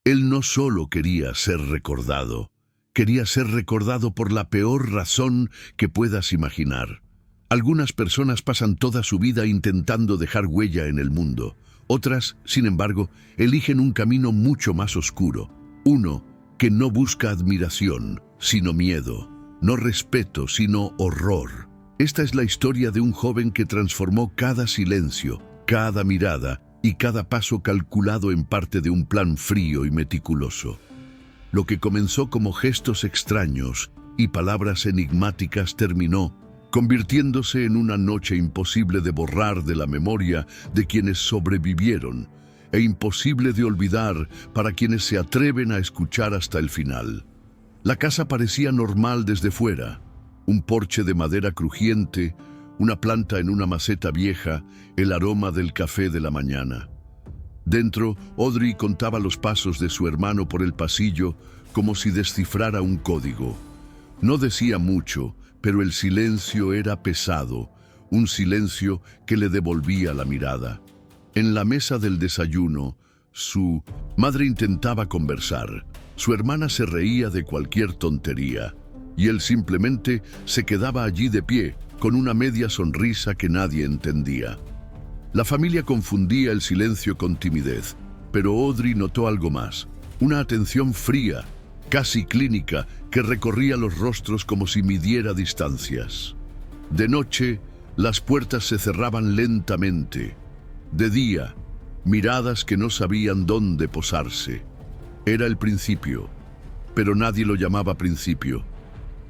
Él no solo quería ser recordado por la peor razón que puedas imaginar. Algunas personas pasan toda su vida intentando dejar huella en el mundo. Otras, sin embargo, eligen un camino mucho más oscuro. Uno que no busca admiración, sino miedo. No respeto, sino horror. Esta es la historia de un joven que transformó cada silencio, cada mirada y cada paso calculado en parte de un plan frío y meticuloso. Lo que comenzó como gestos extraños y palabras enigmáticas terminó convirtiéndose en una noche imposible de borrar de la memoria de quienes sobrevivieron e imposible de olvidar para quienes se atreven a escuchar hasta el final. La casa parecía normal desde fuera, un porche de madera crujiente, una planta en una maceta vieja, el aroma del café de la mañana. Dentro, Audrey contaba los pasos de su hermano por el pasillo como si descifrara un código. No decía mucho, pero el silencio era pesado, un silencio que le devolvía la mirada. En la mesa del desayuno, su madre intentaba conversar. Su hermana se reía de cualquier tontería, y él simplemente se quedaba allí de pie, con una media sonrisa que nadie entendía. La familia confundía el silencio con timidez, pero Audrey notó algo más, una atención fría, casi clínica, que recorría los rostros como si midiera distancias. De noche, las puertas se cerraban lentamente. De día, miradas que no sabían dónde posarse. Era el principio, pero nadie lo llamaba principio.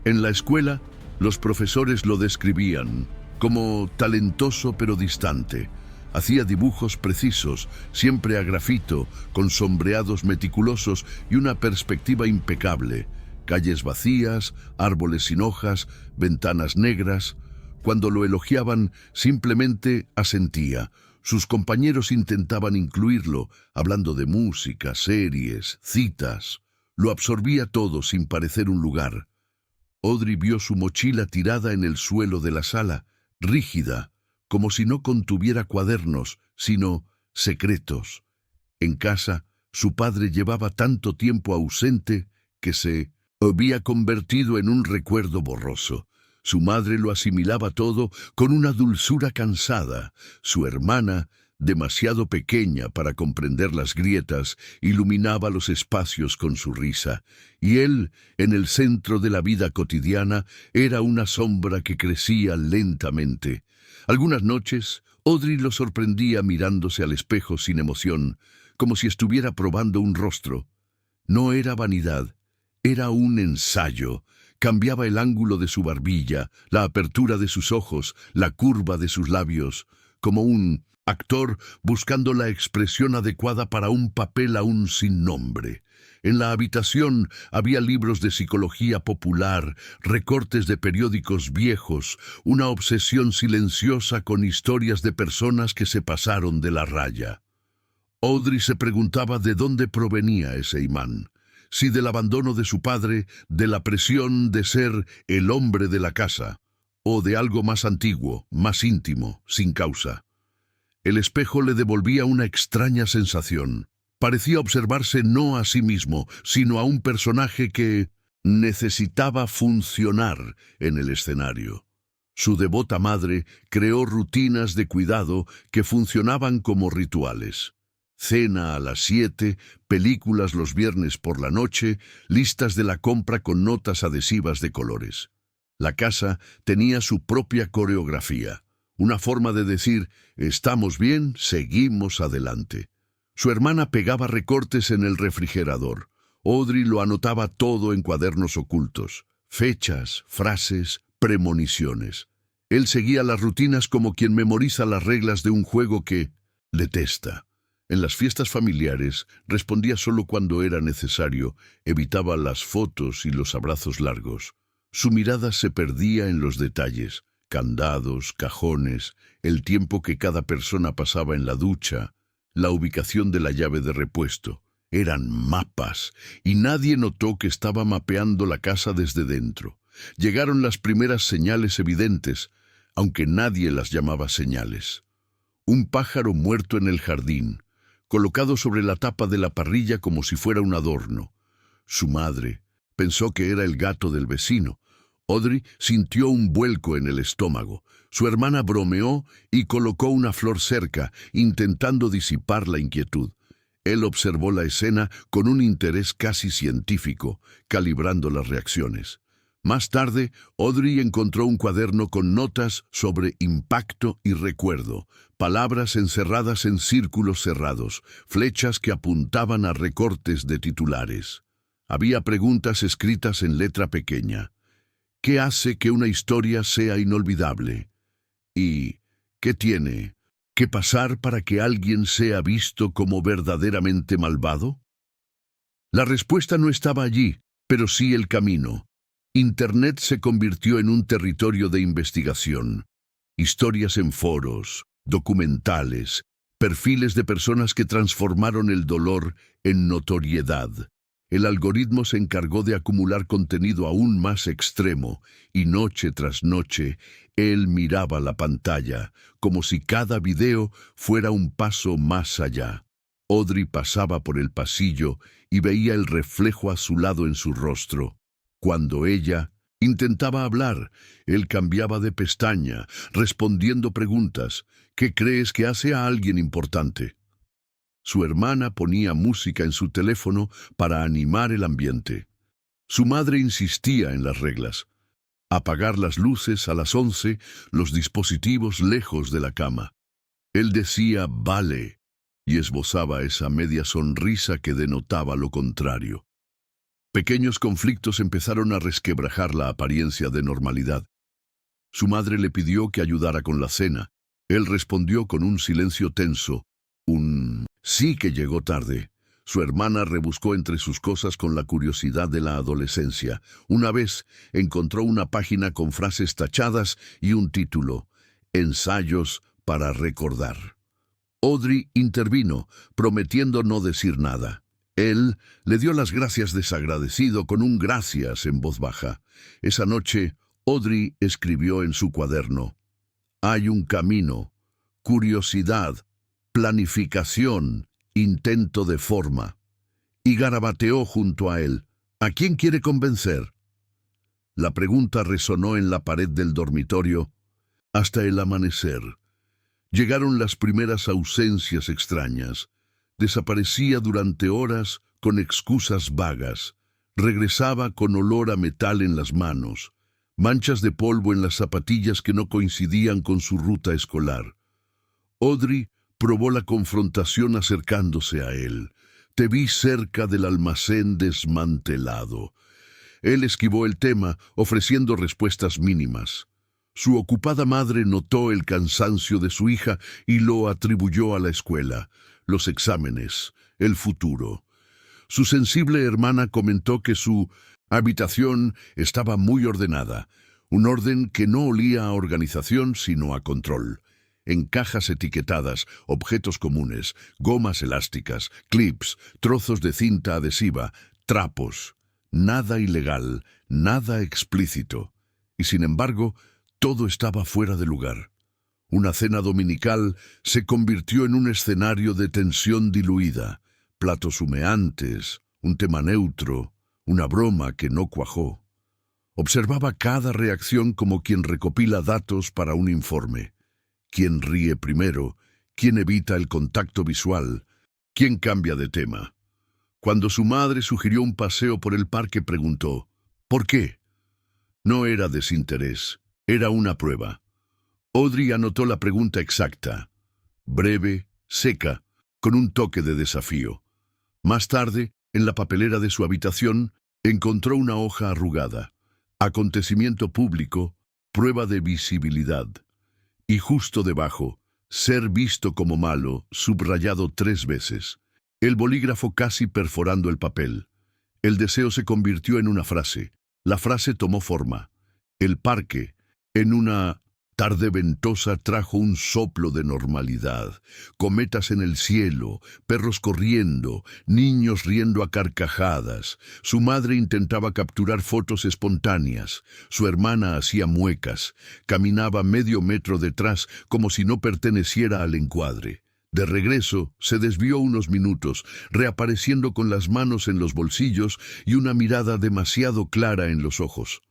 En la escuela, los profesores lo describían como talentoso pero distante. Hacía dibujos precisos, siempre a grafito, con sombreados meticulosos y una perspectiva impecable. Calles vacías, árboles sin hojas, ventanas negras. Cuando lo elogiaban, simplemente asentía. Sus compañeros intentaban incluirlo, hablando de música, series, citas. Lo absorbía todo sin parecer un lugar. Audrey vio su mochila tirada en el suelo de la sala, rígida, como si no contuviera cuadernos, sino secretos. En casa, su padre llevaba tanto tiempo ausente que se había convertido en un recuerdo borroso. Su madre lo asimilaba todo con una dulzura cansada. Su hermana, demasiado pequeña para comprender las grietas, iluminaba los espacios con su risa. Y él, en el centro de la vida cotidiana, era una sombra que crecía lentamente. Algunas noches, Audrey lo sorprendía mirándose al espejo sin emoción, como si estuviera probando un rostro. No era vanidad, era un ensayo. Cambiaba el ángulo de su barbilla, la apertura de sus ojos, la curva de sus labios, como un actor buscando la expresión adecuada para un papel aún sin nombre. En la habitación había libros de psicología popular, recortes de periódicos viejos, una obsesión silenciosa con historias de personas que se pasaron de la raya. Audrey se preguntaba de dónde provenía ese imán. Si del abandono de su padre, de la presión de ser el hombre de la casa, o de algo más antiguo, más íntimo, sin causa. El espejo le devolvía una extraña sensación. Parecía observarse no a sí mismo, sino a un personaje que necesitaba funcionar en el escenario. Su devota madre creó rutinas de cuidado que funcionaban como rituales. Cena a las 7, películas los viernes por la noche, listas de la compra con notas adhesivas de colores. La casa tenía su propia coreografía, una forma de decir, estamos bien, seguimos adelante. Su hermana pegaba recortes en el refrigerador. Audrey lo anotaba todo en cuadernos ocultos, fechas, frases, premoniciones. Él seguía las rutinas como quien memoriza las reglas de un juego que detesta. En las fiestas familiares respondía solo cuando era necesario, evitaba las fotos y los abrazos largos. Su mirada se perdía en los detalles, candados, cajones, el tiempo que cada persona pasaba en la ducha, la ubicación de la llave de repuesto. Eran mapas, y nadie notó que estaba mapeando la casa desde dentro. Llegaron las primeras señales evidentes, aunque nadie las llamaba señales. Un pájaro muerto en el jardín, colocado sobre la tapa de la parrilla como si fuera un adorno. Su madre pensó que era el gato del vecino. Audrey sintió un vuelco en el estómago. Su hermana bromeó y colocó una flor cerca, intentando disipar la inquietud. Él observó la escena con un interés casi científico, calibrando las reacciones. Más tarde, Audrey encontró un cuaderno con notas sobre impacto y recuerdo, palabras encerradas en círculos cerrados, flechas que apuntaban a recortes de titulares. Había preguntas escritas en letra pequeña. ¿Qué hace que una historia sea inolvidable? ¿Y qué tiene que pasar para que alguien sea visto como verdaderamente malvado? La respuesta no estaba allí, pero sí el camino. Internet se convirtió en un territorio de investigación. Historias en foros, documentales, perfiles de personas que transformaron el dolor en notoriedad. El algoritmo se encargó de acumular contenido aún más extremo, y noche tras noche, él miraba la pantalla, como si cada video fuera un paso más allá. Audrey pasaba por el pasillo y veía el reflejo azulado en su rostro. Cuando ella intentaba hablar, él cambiaba de pestaña, respondiendo preguntas. ¿Qué crees que hace a alguien importante? Su hermana ponía música en su teléfono para animar el ambiente. Su madre insistía en las reglas. Apagar las luces a las 11, los dispositivos lejos de la cama. Él decía «vale» y esbozaba esa media sonrisa que denotaba lo contrario. Pequeños conflictos empezaron a resquebrajar la apariencia de normalidad. Su madre le pidió que ayudara con la cena. Él respondió con un silencio tenso, un sí que llegó tarde. Su hermana rebuscó entre sus cosas con la curiosidad de la adolescencia. Una vez encontró una página con frases tachadas y un título, Ensayos para recordar. Audrey intervino, prometiendo no decir nada. Él le dio las gracias desagradecido con un gracias en voz baja. Esa noche, Audrey escribió en su cuaderno, «Hay un camino, curiosidad, planificación, intento de forma». Y garabateó junto a él, «¿A quién quiere convencer?». La pregunta resonó en la pared del dormitorio hasta el amanecer. Llegaron las primeras ausencias extrañas. Desaparecía durante horas con excusas vagas. Regresaba con olor a metal en las manos, manchas de polvo en las zapatillas que no coincidían con su ruta escolar. Audrey probó la confrontación acercándose a él. «Te vi cerca del almacén desmantelado». Él esquivó el tema, ofreciendo respuestas mínimas. Su ocupada madre notó el cansancio de su hija y lo atribuyó a la escuela, los exámenes, el futuro. Su sensible hermana comentó que su habitación estaba muy ordenada, un orden que no olía a organización sino a control. En cajas etiquetadas, objetos comunes, gomas elásticas, clips, trozos de cinta adhesiva, trapos. Nada ilegal, nada explícito. Y sin embargo, todo estaba fuera de lugar. Una cena dominical se convirtió en un escenario de tensión diluida, platos humeantes, un tema neutro, una broma que no cuajó. Observaba cada reacción como quien recopila datos para un informe. ¿Quién ríe primero? ¿Quién evita el contacto visual? ¿Quién cambia de tema? Cuando su madre sugirió un paseo por el parque, preguntó, ¿por qué? No era desinterés, era una prueba. Audrey anotó la pregunta exacta, breve, seca, con un toque de desafío. Más tarde, en la papelera de su habitación, encontró una hoja arrugada. Acontecimiento público, prueba de visibilidad. Y justo debajo, ser visto como malo, subrayado 3 veces. El bolígrafo casi perforando el papel. El deseo se convirtió en una frase. La frase tomó forma. El parque, en una tarde ventosa, trajo un soplo de normalidad. Cometas en el cielo, perros corriendo, niños riendo a carcajadas. Su madre intentaba capturar fotos espontáneas. Su hermana hacía muecas. Caminaba medio metro detrás como si no perteneciera al encuadre. De regreso, se desvió unos minutos, reapareciendo con las manos en los bolsillos y una mirada demasiado clara en los ojos.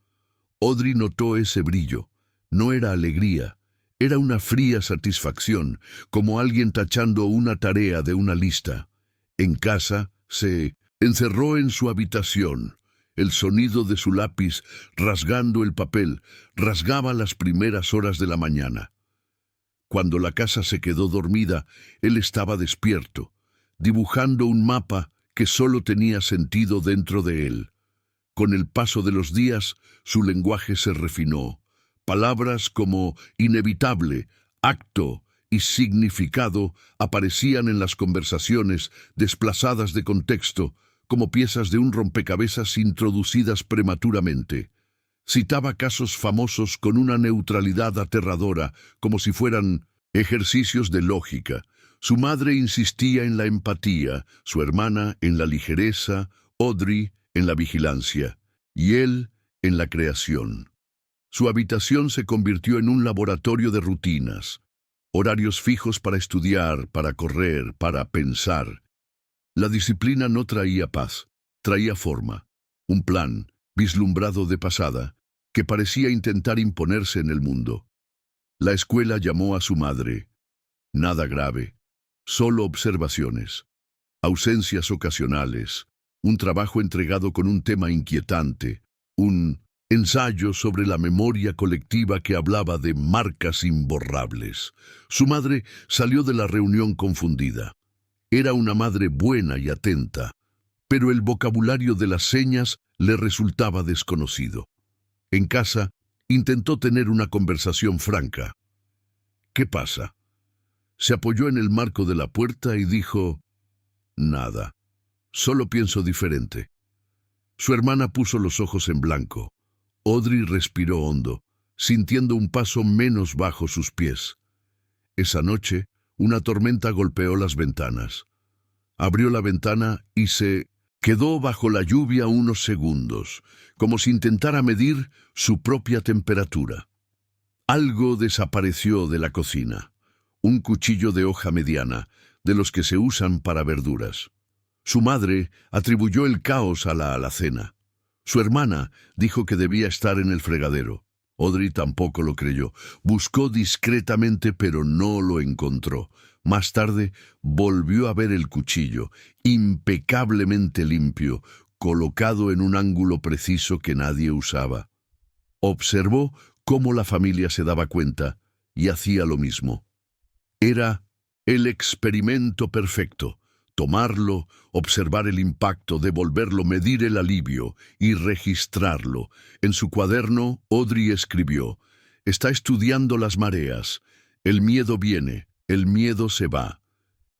Audrey notó ese brillo. No era alegría, era una fría satisfacción, como alguien tachando una tarea de una lista. En casa, se encerró en su habitación. El sonido de su lápiz, rasgando el papel, rasgaba las primeras horas de la mañana. Cuando la casa se quedó dormida, él estaba despierto, dibujando un mapa que solo tenía sentido dentro de él. Con el paso de los días, su lenguaje se refinó. Palabras como inevitable, acto y significado aparecían en las conversaciones, desplazadas de contexto, como piezas de un rompecabezas introducidas prematuramente. Citaba casos famosos con una neutralidad aterradora, como si fueran ejercicios de lógica. Su madre insistía en la empatía, su hermana en la ligereza, Audrey en la vigilancia, y él en la creación. Su habitación se convirtió en un laboratorio de rutinas, horarios fijos para estudiar, para correr, para pensar. La disciplina no traía paz, traía forma, un plan, vislumbrado de pasada, que parecía intentar imponerse en el mundo. La escuela llamó a su madre. Nada grave, solo observaciones, ausencias ocasionales, un trabajo entregado con un tema inquietante, un ensayo sobre la memoria colectiva que hablaba de marcas imborrables. Su madre salió de la reunión confundida. Era una madre buena y atenta, pero el vocabulario de las señas le resultaba desconocido. En casa, intentó tener una conversación franca. ¿Qué pasa? Se apoyó en el marco de la puerta y dijo, nada, solo pienso diferente. Su hermana puso los ojos en blanco. Audrey respiró hondo, sintiendo un paso menos bajo sus pies. Esa noche, una tormenta golpeó las ventanas. Abrió la ventana y se quedó bajo la lluvia unos segundos, como si intentara medir su propia temperatura. Algo desapareció de la cocina. Un cuchillo de hoja mediana, de los que se usan para verduras. Su madre atribuyó el caos a la alacena. Su hermana dijo que debía estar en el fregadero. Audrey tampoco lo creyó. Buscó discretamente, pero no lo encontró. Más tarde, volvió a ver el cuchillo, impecablemente limpio, colocado en un ángulo preciso que nadie usaba. Observó cómo la familia se daba cuenta y hacía lo mismo. Era el experimento perfecto. Tomarlo, observar el impacto, devolverlo, medir el alivio y registrarlo. En su cuaderno, Audrey escribió, «Está estudiando las mareas. El miedo viene, el miedo se va.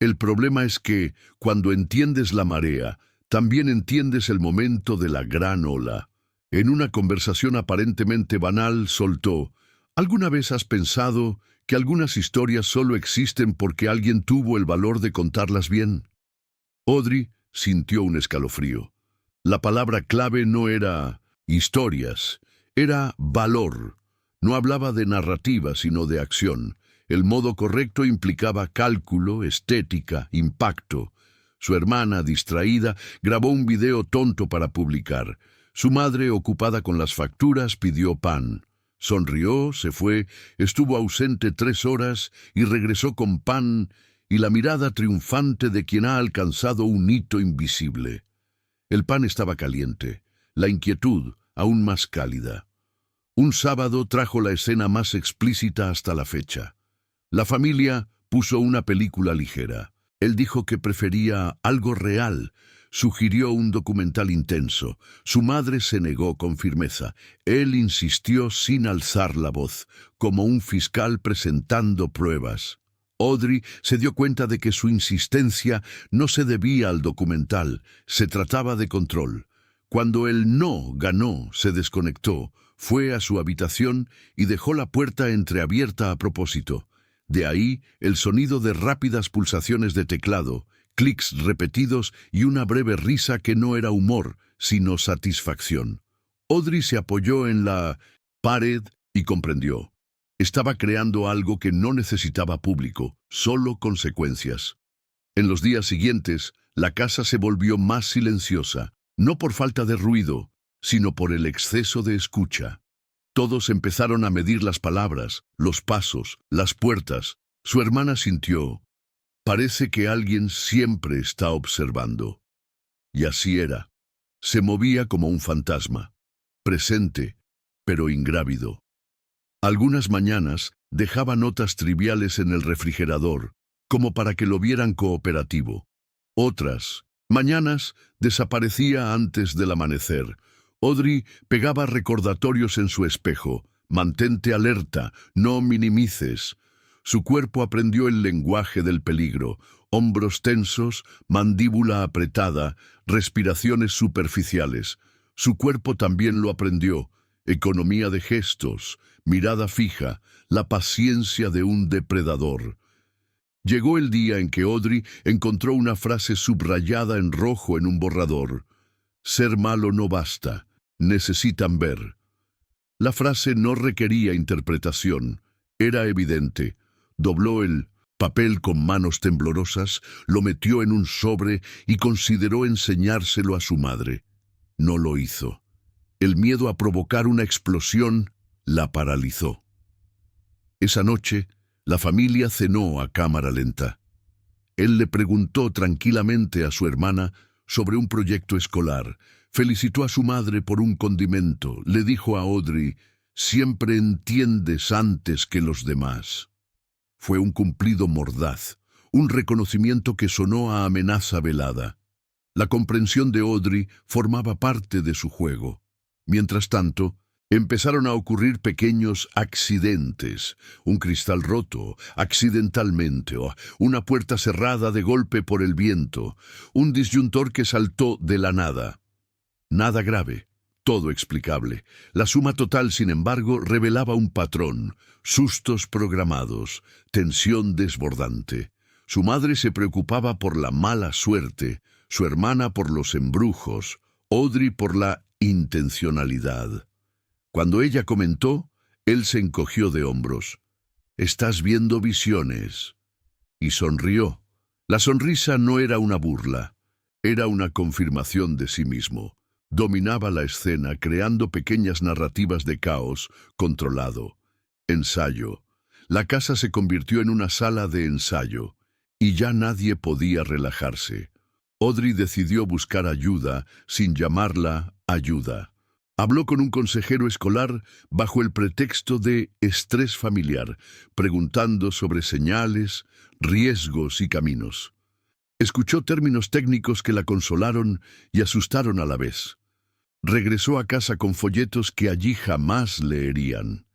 El problema es que, cuando entiendes la marea, también entiendes el momento de la gran ola». En una conversación aparentemente banal, soltó, «¿Alguna vez has pensado que algunas historias solo existen porque alguien tuvo el valor de contarlas bien?» Audrey sintió un escalofrío. La palabra clave no era historias, era valor. No hablaba de narrativa, sino de acción. El modo correcto implicaba cálculo, estética, impacto. Su hermana, distraída, grabó un video tonto para publicar. Su madre, ocupada con las facturas, pidió pan. Sonrió, se fue, estuvo ausente 3 horas y regresó con pan y la mirada triunfante de quien ha alcanzado un hito invisible. El pan estaba caliente, la inquietud aún más cálida. Un sábado trajo la escena más explícita hasta la fecha. La familia puso una película ligera. Él dijo que prefería algo real. Sugirió un documental intenso. Su madre se negó con firmeza. Él insistió sin alzar la voz, como un fiscal presentando pruebas. Audrey se dio cuenta de que su insistencia no se debía al documental, se trataba de control. Cuando el no ganó, se desconectó, fue a su habitación y dejó la puerta entreabierta a propósito. De ahí el sonido de rápidas pulsaciones de teclado, clics repetidos y una breve risa que no era humor, sino satisfacción. Audrey se apoyó en la pared y comprendió. Estaba creando algo que no necesitaba público, solo consecuencias. En los días siguientes, la casa se volvió más silenciosa, no por falta de ruido, sino por el exceso de escucha. Todos empezaron a medir las palabras, los pasos, las puertas. Su hermana sintió, parece que alguien siempre está observando. Y así era. Se movía como un fantasma, presente, pero ingrávido. Algunas mañanas dejaba notas triviales en el refrigerador, como para que lo vieran cooperativo. Otras mañanas desaparecía antes del amanecer. Audrey pegaba recordatorios en su espejo. Mantente alerta, no minimices. Su cuerpo aprendió el lenguaje del peligro. Hombros tensos, mandíbula apretada, respiraciones superficiales. Su cuerpo también lo aprendió. Economía de gestos, mirada fija, la paciencia de un depredador. Llegó el día en que Audrey encontró una frase subrayada en rojo en un borrador. Ser malo no basta, necesitan ver. La frase no requería interpretación, era evidente. Dobló el papel con manos temblorosas, lo metió en un sobre y consideró enseñárselo a su madre. No lo hizo. El miedo a provocar una explosión la paralizó. Esa noche, la familia cenó a cámara lenta. Él le preguntó tranquilamente a su hermana sobre un proyecto escolar. Felicitó a su madre por un condimento. Le dijo a Audrey, siempre entiendes antes que los demás. Fue un cumplido mordaz, un reconocimiento que sonó a amenaza velada. La comprensión de Audrey formaba parte de su juego. Mientras tanto, empezaron a ocurrir pequeños accidentes, un cristal roto, accidentalmente, o una puerta cerrada de golpe por el viento, un disyuntor que saltó de la nada. Nada grave, todo explicable. La suma total, sin embargo, revelaba un patrón, sustos programados, tensión desbordante. Su madre se preocupaba por la mala suerte, su hermana por los embrujos, Audrey por la intencionalidad. Cuando ella comentó, él se encogió de hombros. «Estás viendo visiones». Y sonrió. La sonrisa no era una burla, era una confirmación de sí mismo. Dominaba la escena, creando pequeñas narrativas de caos controlado. Ensayo. La casa se convirtió en una sala de ensayo, y ya nadie podía relajarse. Audrey decidió buscar ayuda sin llamarla ayuda. Habló con un consejero escolar bajo el pretexto de estrés familiar, preguntando sobre señales, riesgos y caminos. Escuchó términos técnicos que la consolaron y asustaron a la vez. Regresó a casa con folletos que allí jamás leerían.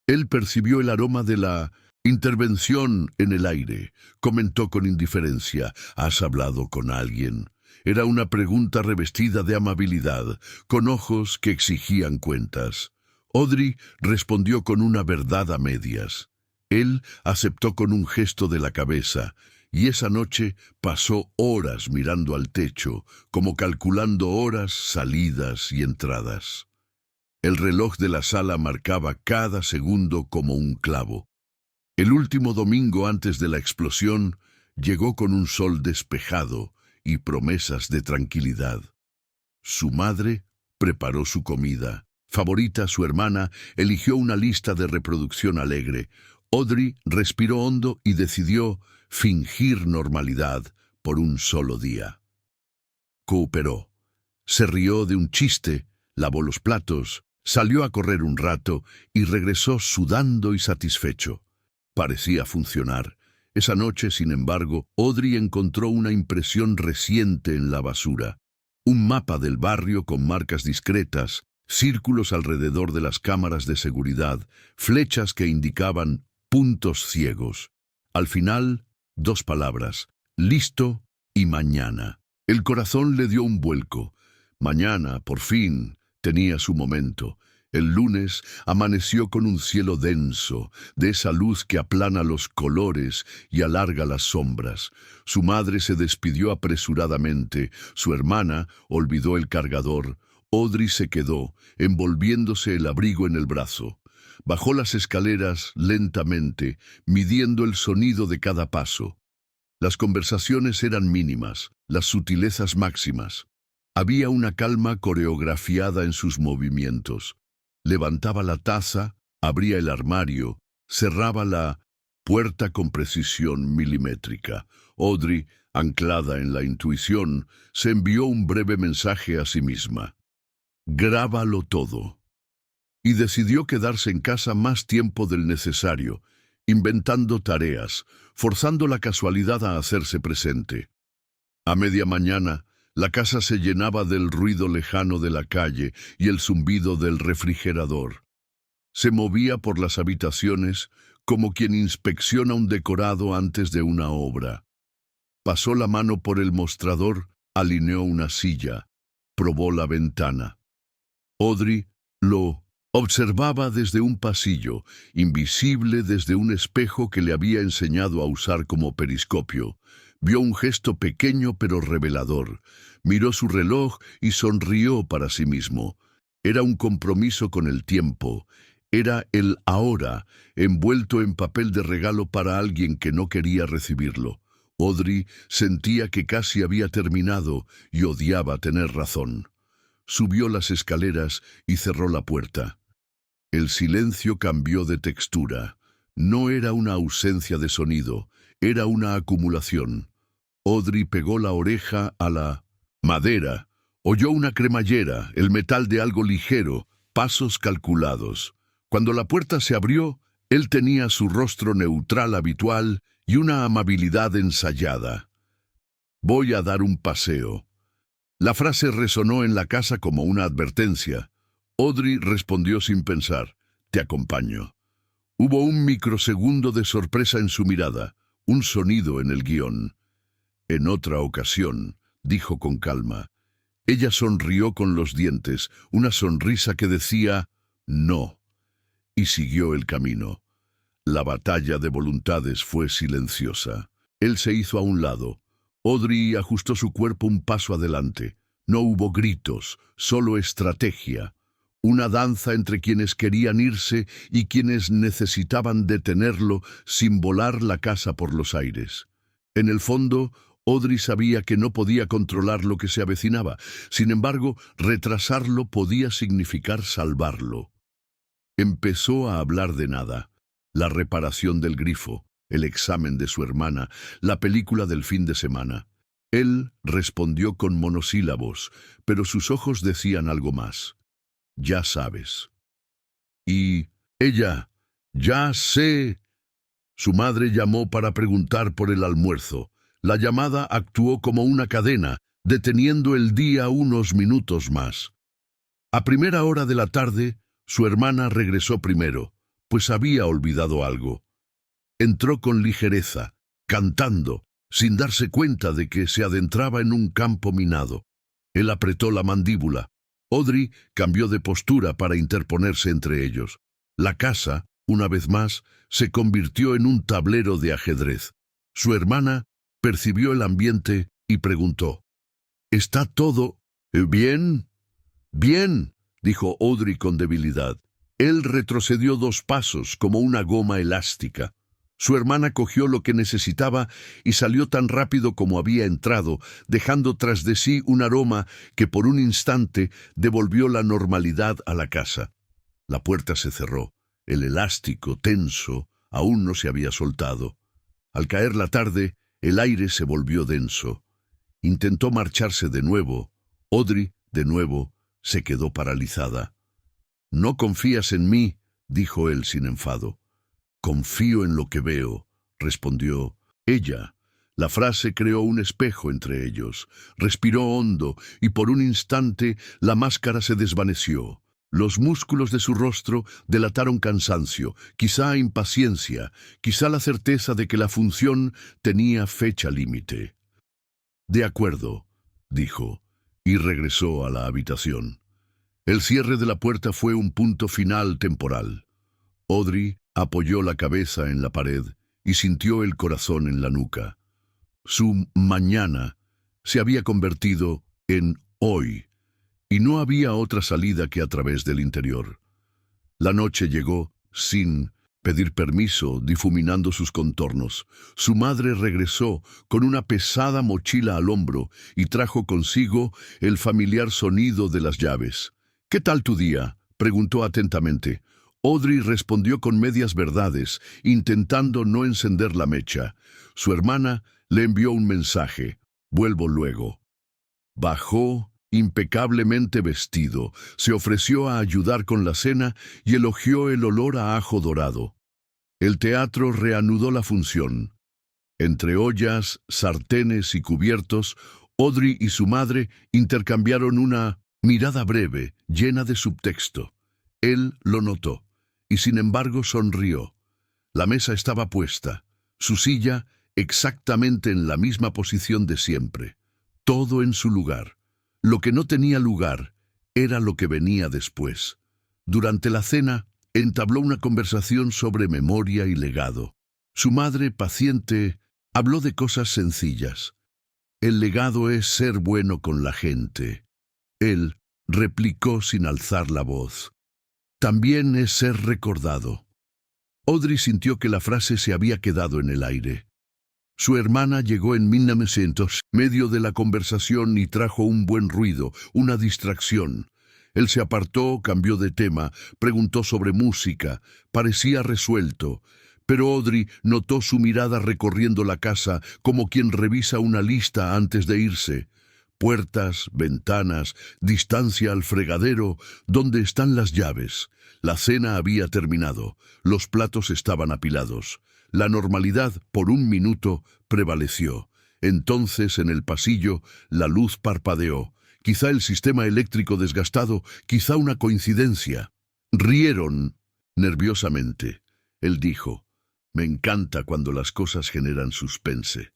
Él percibió el aroma de la intervención en el aire. Comentó con indiferencia, «¿Has hablado con alguien?». Era una pregunta revestida de amabilidad, con ojos que exigían cuentas. Audrey respondió con una verdad a medias. Él aceptó con un gesto de la cabeza, y esa noche pasó horas mirando al techo, como calculando horas, salidas y entradas. El reloj de la sala marcaba cada segundo como un clavo. El último domingo antes de la explosión, llegó con un sol despejado y promesas de tranquilidad. Su madre preparó su comida. Favorita, su hermana, eligió una lista de reproducción alegre. Audrey respiró hondo y decidió fingir normalidad por un solo día. Cooperó. Se rió de un chiste, lavó los platos, salió a correr un rato y regresó sudando y satisfecho. Parecía funcionar. Esa noche, sin embargo, Audrey encontró una impresión reciente en la basura. Un mapa del barrio con marcas discretas, círculos alrededor de las cámaras de seguridad, flechas que indicaban puntos ciegos. Al final, 2 palabras, listo y mañana. El corazón le dio un vuelco. Mañana, por fin, tenía su momento. El lunes amaneció con un cielo denso, de esa luz que aplana los colores y alarga las sombras. Su madre se despidió apresuradamente, su hermana olvidó el cargador. Audrey se quedó, envolviéndose el abrigo en el brazo. Bajó las escaleras lentamente, midiendo el sonido de cada paso. Las conversaciones eran mínimas, las sutilezas máximas. Había una calma coreografiada en sus movimientos. Levantaba la taza, abría el armario, cerraba la puerta con precisión milimétrica. Audrey, anclada en la intuición, se envió un breve mensaje a sí misma. Grábalo todo. Y decidió quedarse en casa más tiempo del necesario, inventando tareas, forzando la casualidad a hacerse presente. A media mañana, la casa se llenaba del ruido lejano de la calle y el zumbido del refrigerador. Se movía por las habitaciones como quien inspecciona un decorado antes de una obra. Pasó la mano por el mostrador, alineó una silla, probó la ventana. Audrey lo observaba desde un pasillo, invisible desde un espejo que le había enseñado a usar como periscopio. Vio un gesto pequeño pero revelador. Miró su reloj y sonrió para sí mismo. Era un compromiso con el tiempo. Era el ahora, envuelto en papel de regalo para alguien que no quería recibirlo. Audrey sentía que casi había terminado y odiaba tener razón. Subió las escaleras y cerró la puerta. El silencio cambió de textura. No era una ausencia de sonido, era una acumulación. Audrey pegó la oreja a la madera. Oyó una cremallera, el metal de algo ligero, pasos calculados. Cuando la puerta se abrió, él tenía su rostro neutral habitual y una amabilidad ensayada. «Voy a dar un paseo». La frase resonó en la casa como una advertencia. Audrey respondió sin pensar, «Te acompaño». Hubo un microsegundo de sorpresa en su mirada, un sonido en el guión. «En otra ocasión», dijo con calma. Ella sonrió con los dientes, una sonrisa que decía «no», y siguió el camino. La batalla de voluntades fue silenciosa. Él se hizo a un lado. Audrey ajustó su cuerpo un paso adelante. No hubo gritos, solo estrategia. Una danza entre quienes querían irse y quienes necesitaban detenerlo sin volar la casa por los aires. En el fondo, Audrey sabía que no podía controlar lo que se avecinaba. Sin embargo, retrasarlo podía significar salvarlo. Empezó a hablar de nada. La reparación del grifo, el examen de su hermana, la película del fin de semana. Él respondió con monosílabos, pero sus ojos decían algo más. «Ya sabes». Y ella, «Ya sé». Su madre llamó para preguntar por el almuerzo. La llamada actuó como una cadena, deteniendo el día unos minutos más. A primera hora de la tarde, su hermana regresó primero, pues había olvidado algo. Entró con ligereza, cantando, sin darse cuenta de que se adentraba en un campo minado. Él apretó la mandíbula. Audrey cambió de postura para interponerse entre ellos. La casa, una vez más, se convirtió en un tablero de ajedrez. Su hermana percibió el ambiente y preguntó, «¿Está todo bien?» «Bien», dijo Audrey con debilidad. Él retrocedió 2 pasos como una goma elástica. Su hermana cogió lo que necesitaba y salió tan rápido como había entrado, dejando tras de sí un aroma que por un instante devolvió la normalidad a la casa. La puerta se cerró. El elástico, tenso, aún no se había soltado. Al caer la tarde, el aire se volvió denso. Intentó marcharse de nuevo. Audrey, de nuevo, se quedó paralizada. «¿No confías en mí?», dijo él sin enfado. «Confío en lo que veo», respondió ella. La frase creó un espejo entre ellos. Respiró hondo y por un instante la máscara se desvaneció. Los músculos de su rostro delataron cansancio, quizá impaciencia, quizá la certeza de que la función tenía fecha límite. «De acuerdo», dijo, y regresó a la habitación. El cierre de la puerta fue un punto final temporal. Audrey apoyó la cabeza en la pared y sintió el corazón en la nuca. Su mañana se había convertido en hoy, y no había otra salida que a través del interior. La noche llegó, sin pedir permiso, difuminando sus contornos. Su madre regresó con una pesada mochila al hombro y trajo consigo el familiar sonido de las llaves. «¿Qué tal tu día?», preguntó atentamente. Audrey respondió con medias verdades, intentando no encender la mecha. Su hermana le envió un mensaje: «Vuelvo luego». Bajó impecablemente vestido, se ofreció a ayudar con la cena y elogió el olor a ajo dorado. El teatro reanudó la función. Entre ollas, sartenes y cubiertos, Audrey y su madre intercambiaron una mirada breve, llena de subtexto. Él lo notó, y sin embargo sonrió. La mesa estaba puesta, su silla exactamente en la misma posición de siempre. Todo en su lugar. Lo que no tenía lugar era lo que venía después. Durante la cena, entabló una conversación sobre memoria y legado. Su madre, paciente, habló de cosas sencillas. «El legado es ser bueno con la gente». Él replicó sin alzar la voz: «También es ser recordado». Audrey sintió que la frase se había quedado en el aire. Su hermana llegó en 1900, medio de la conversación, y trajo un buen ruido, una distracción. Él se apartó, cambió de tema, preguntó sobre música. Parecía resuelto, pero Audrey notó su mirada recorriendo la casa como quien revisa una lista antes de irse. Puertas, ventanas, distancia al fregadero, ¿dónde están las llaves? La cena había terminado, los platos estaban apilados. La normalidad, por un minuto, prevaleció. Entonces, en el pasillo, la luz parpadeó. Quizá el sistema eléctrico desgastado, quizá una coincidencia. Rieron nerviosamente. Él dijo: «Me encanta cuando las cosas generan suspense».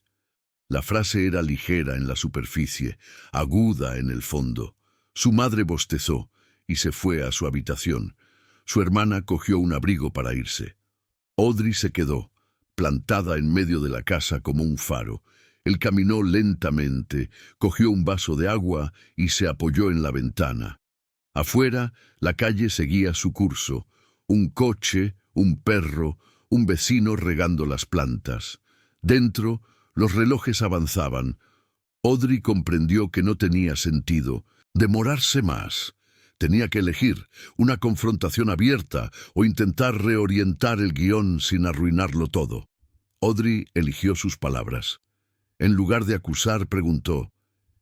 La frase era ligera en la superficie, aguda en el fondo. Su madre bostezó y se fue a su habitación. Su hermana cogió un abrigo para irse. Audrey se quedó, plantada en medio de la casa como un faro. Él caminó lentamente, cogió un vaso de agua y se apoyó en la ventana. Afuera, la calle seguía su curso. Un coche, un perro, un vecino regando las plantas. Dentro, los relojes avanzaban. Audrey comprendió que no tenía sentido demorarse más. Tenía que elegir una confrontación abierta o intentar reorientar el guión sin arruinarlo todo. Audrey eligió sus palabras. En lugar de acusar, preguntó: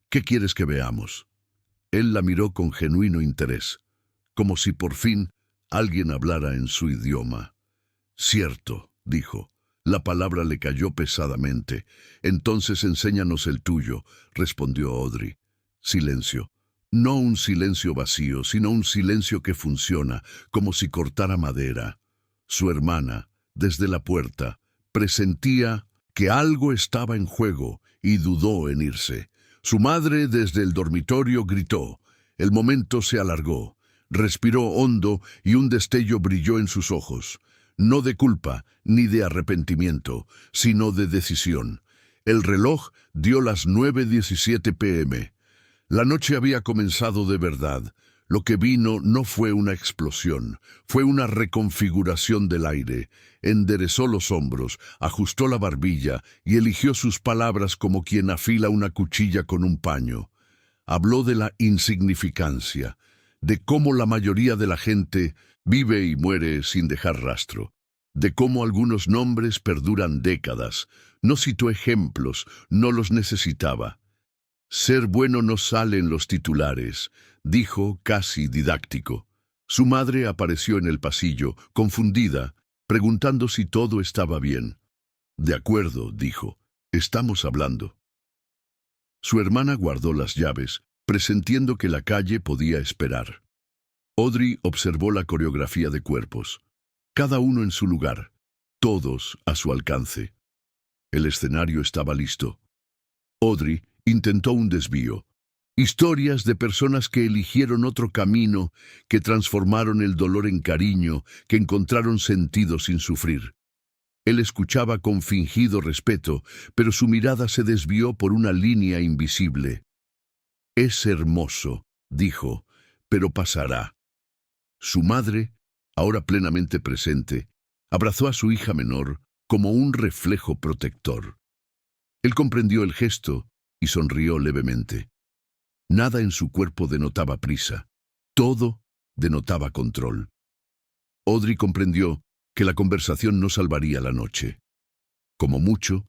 «¿Qué quieres que veamos?». Él la miró con genuino interés, como si por fin alguien hablara en su idioma. «Cierto», dijo. La palabra le cayó pesadamente. «Entonces enséñanos el tuyo», respondió Audrey. Silencio. No un silencio vacío, sino un silencio que funciona, como si cortara madera. Su hermana, desde la puerta, presentía que algo estaba en juego y dudó en irse. Su madre, desde el dormitorio, gritó. El momento se alargó. Respiró hondo y un destello brilló en sus ojos. No de culpa ni de arrepentimiento, sino de decisión. El reloj dio las 9:17 p.m. La noche había comenzado de verdad. Lo que vino no fue una explosión, fue una reconfiguración del aire. Enderezó los hombros, ajustó la barbilla y eligió sus palabras como quien afila una cuchilla con un paño. Habló de la insignificancia, de cómo la mayoría de la gente vive y muere sin dejar rastro, de cómo algunos nombres perduran décadas. No citó ejemplos, no los necesitaba. Ser bueno no sale en los titulares, dijo casi didáctico. Su madre apareció en el pasillo, confundida, preguntando si todo estaba bien. «De acuerdo», dijo, «estamos hablando». Su hermana guardó las llaves, presintiendo que la calle podía esperar. Audrey observó la coreografía de cuerpos, cada uno en su lugar, todos a su alcance. El escenario estaba listo. Audrey intentó un desvío. Historias de personas que eligieron otro camino, que transformaron el dolor en cariño, que encontraron sentido sin sufrir. Él escuchaba con fingido respeto, pero su mirada se desvió por una línea invisible. «Es hermoso», dijo, «pero pasará». Su madre ahora plenamente presente, abrazó a su hija menor como un reflejo protector. Él comprendió el gesto y sonrió levemente. Nada en su cuerpo denotaba prisa. Todo denotaba control. Audrey comprendió que la conversación no salvaría la noche. Como mucho,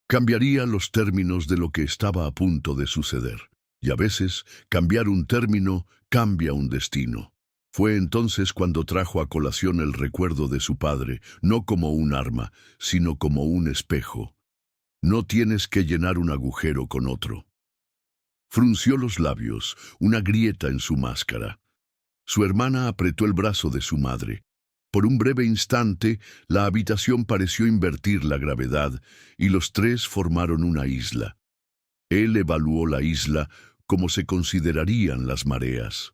cambiaría los términos de lo que estaba a punto de suceder. Y a veces, cambiar un término cambia un destino. Fue entonces cuando trajo a colación el recuerdo de su padre, no como un arma, sino como un espejo. No tienes que llenar un agujero con otro. Frunció los labios, una grieta en su máscara. Su hermana apretó el brazo de su madre. Por un breve instante, la habitación pareció invertir la gravedad y los tres formaron una isla. Él evaluó la isla como se considerarían las mareas.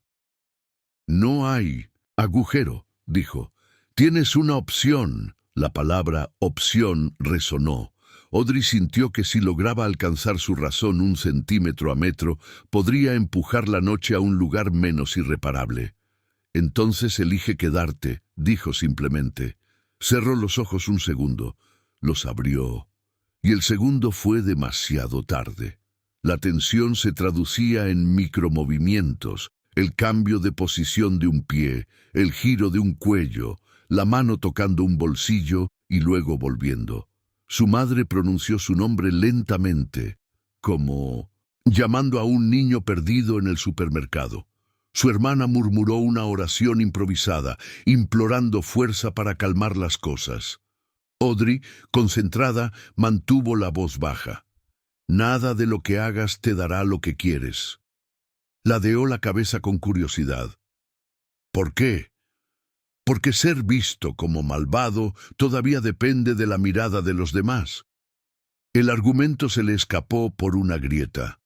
No hay agujero, dijo. Tienes una opción. La palabra opción resonó. Audrey sintió que si lograba alcanzar su razón 1 centímetro a metro, podría empujar la noche a un lugar menos irreparable. Entonces elige quedarte, dijo simplemente. Cerró los ojos un segundo, los abrió, y el segundo fue demasiado tarde. La tensión se traducía en micromovimientos, el cambio de posición de un pie, el giro de un cuello, la mano tocando un bolsillo y luego volviendo. Su madre pronunció su nombre lentamente, como llamando a un niño perdido en el supermercado. Su hermana murmuró una oración improvisada, implorando fuerza para calmar las cosas. Audrey, concentrada, mantuvo la voz baja. Nada de lo que hagas te dará lo que quieres. Ladeó la cabeza con curiosidad. ¿Por qué? Porque ser visto como malvado todavía depende de la mirada de los demás. El argumento se le escapó por una grieta.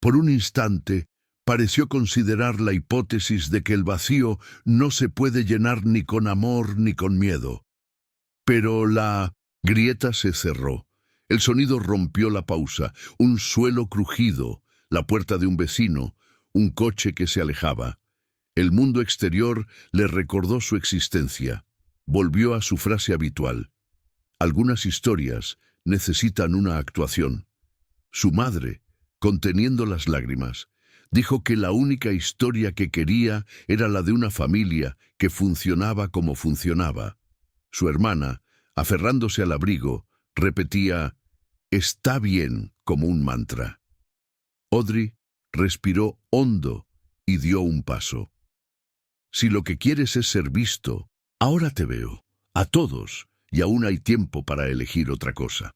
Por un instante, pareció considerar la hipótesis de que el vacío no se puede llenar ni con amor ni con miedo. Pero la grieta se cerró. El sonido rompió la pausa, un suelo crujido, la puerta de un vecino, un coche que se alejaba. El mundo exterior le recordó su existencia. Volvió a su frase habitual. Algunas historias necesitan una actuación. Su madre, conteniendo las lágrimas, dijo que la única historia que quería era la de una familia que funcionaba como funcionaba. Su hermana, aferrándose al abrigo, repetía, «Está bien», como un mantra. Audrey respiró hondo y dio un paso. Si lo que quieres es ser visto, ahora te veo, a todos, y aún hay tiempo para elegir otra cosa.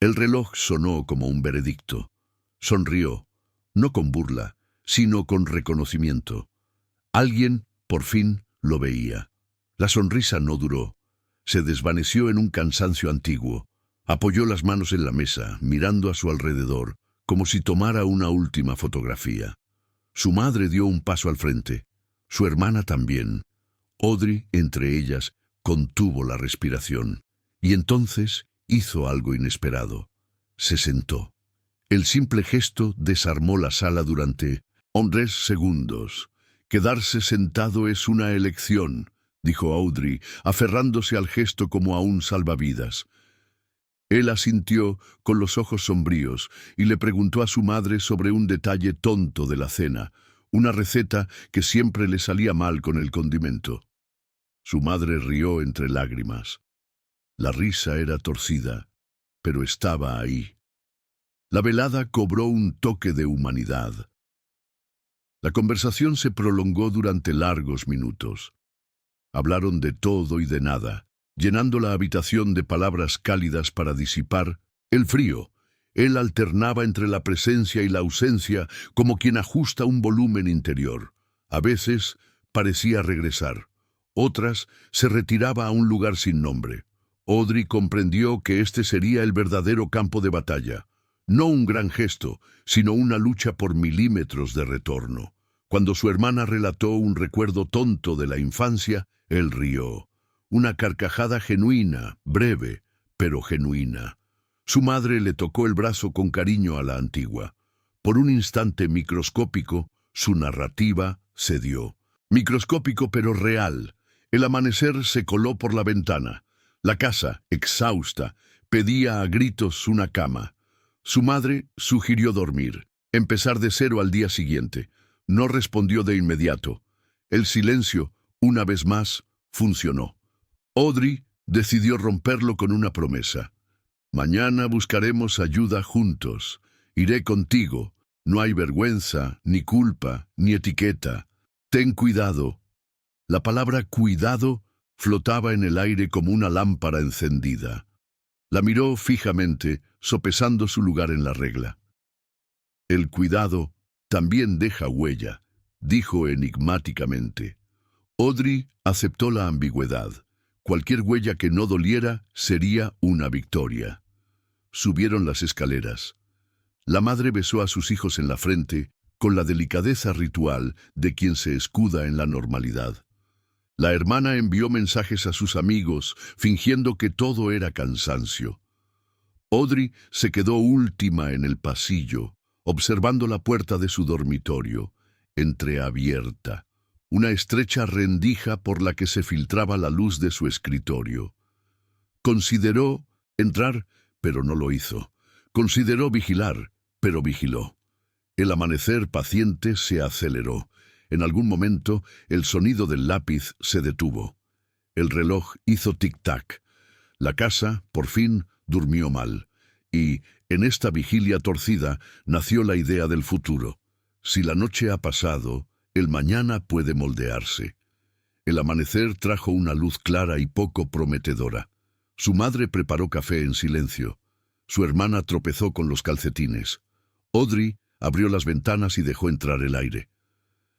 El reloj sonó como un veredicto. Sonrió, no con burla, sino con reconocimiento. Alguien, por fin, lo veía. La sonrisa no duró. Se desvaneció en un cansancio antiguo. Apoyó las manos en la mesa, mirando a su alrededor, como si tomara una última fotografía. Su madre dio un paso al frente. Su hermana también. Audrey, entre ellas, contuvo la respiración. Y entonces hizo algo inesperado. Se sentó. El simple gesto desarmó la sala durante 3 segundos. Quedarse sentado es una elección, dijo Audrey, aferrándose al gesto como a un salvavidas. Él asintió con los ojos sombríos y le preguntó a su madre sobre un detalle tonto de la cena, una receta que siempre le salía mal con el condimento. Su madre rió entre lágrimas. La risa era torcida, pero estaba ahí. La velada cobró un toque de humanidad. La conversación se prolongó durante largos minutos. Hablaron de todo y de nada, llenando la habitación de palabras cálidas para disipar el frío. Él alternaba entre la presencia y la ausencia como quien ajusta un volumen interior. A veces parecía regresar. Otras se retiraba a un lugar sin nombre. Audrey comprendió que este sería el verdadero campo de batalla. No un gran gesto, sino una lucha por milímetros de retorno. Cuando su hermana relató un recuerdo tonto de la infancia, él rió. Una carcajada genuina, breve, pero genuina. Su madre le tocó el brazo con cariño a la antigua. Por un instante microscópico, su narrativa cedió. Microscópico pero real. El amanecer se coló por la ventana. La casa, exhausta, pedía a gritos una cama. Su madre sugirió dormir, empezar de cero al día siguiente. No respondió de inmediato. El silencio, una vez más, funcionó. Audrey decidió romperlo con una promesa. Mañana buscaremos ayuda juntos. Iré contigo. No hay vergüenza, ni culpa, ni etiqueta. Ten cuidado. La palabra cuidado flotaba en el aire como una lámpara encendida. La miró fijamente, sopesando su lugar en la regla. El cuidado también deja huella, dijo enigmáticamente. Audrey aceptó la ambigüedad. Cualquier huella que no doliera sería una victoria. Subieron las escaleras. La madre besó a sus hijos en la frente, con la delicadeza ritual de quien se escuda en la normalidad. La hermana envió mensajes a sus amigos, fingiendo que todo era cansancio. Audrey se quedó última en el pasillo, observando la puerta de su dormitorio, entreabierta, una estrecha rendija por la que se filtraba la luz de su escritorio. Consideró entrar, pero no lo hizo. Consideró vigilar, pero vigiló. El amanecer paciente se aceleró. En algún momento, el sonido del lápiz se detuvo. El reloj hizo tic-tac. La casa, por fin, durmió mal. Y, en esta vigilia torcida, nació la idea del futuro. Si la noche ha pasado, el mañana puede moldearse. El amanecer trajo una luz clara y poco prometedora. Su madre preparó café en silencio. Su hermana tropezó con los calcetines. Audrey abrió las ventanas y dejó entrar el aire.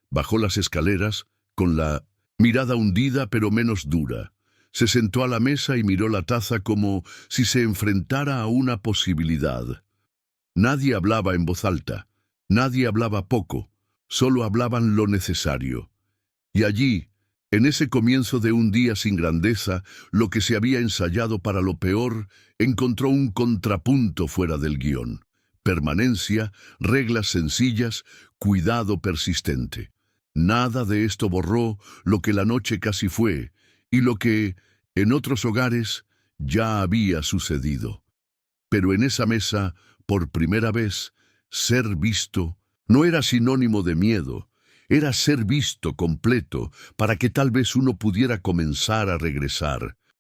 Bajó las escaleras, con la mirada hundida pero menos dura. Se sentó a la mesa y miró la taza como si se enfrentara a una posibilidad. Nadie hablaba en voz alta, nadie hablaba poco, solo hablaban lo necesario. Y allí, en ese comienzo de un día sin grandeza, lo que se había ensayado para lo peor encontró un contrapunto fuera del guión. Permanencia, reglas sencillas, cuidado persistente. Nada de esto borró lo que la noche casi fue y lo que, en otros hogares, ya había sucedido. Pero en esa mesa, por primera vez, ser visto no era sinónimo de miedo, era ser visto completo para que tal vez uno pudiera comenzar a regresar.